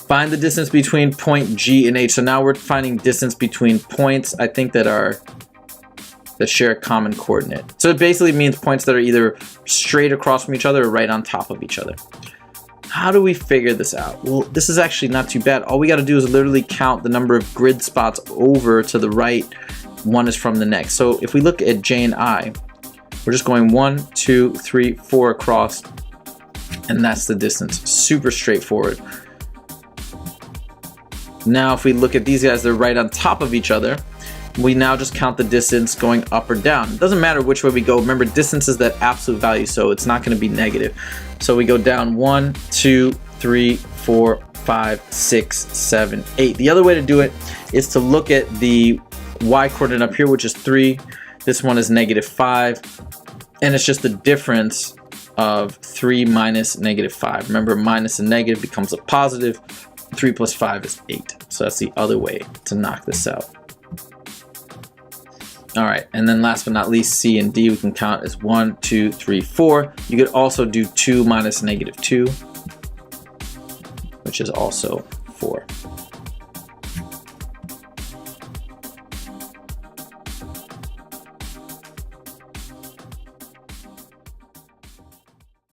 Find the distance between point G and H. So now we're finding distance between points, I think, that share a common coordinate. So it basically means points that are either straight across from each other or right on top of each other. How do we figure this out? Well, this is actually not too bad. All we got to do is literally count the number of grid spots over to the right. One is from the next. So if we look at J and I, we're just going 1, 2, 3, 4 across, and that's the distance. Super straightforward. Now if we look at these guys, they're right on top of each other. We now just count the distance going up or down. It doesn't matter which way we go. Remember, distance is that absolute value, so it's not going to be negative. So we go down 1, 2, 3, 4, 5, 6, 7, 8. The other way to do it is to look at the y coordinate up here, which is 3. This one is -5. And it's just the difference of 3 minus -5. Remember, minus and negative becomes a positive. 3 plus 5 is 8. So that's the other way to knock this out. All right, and then last but not least, C and D we can count as 1, 2, 3, 4. You could also do 2 minus -2, which is also 4.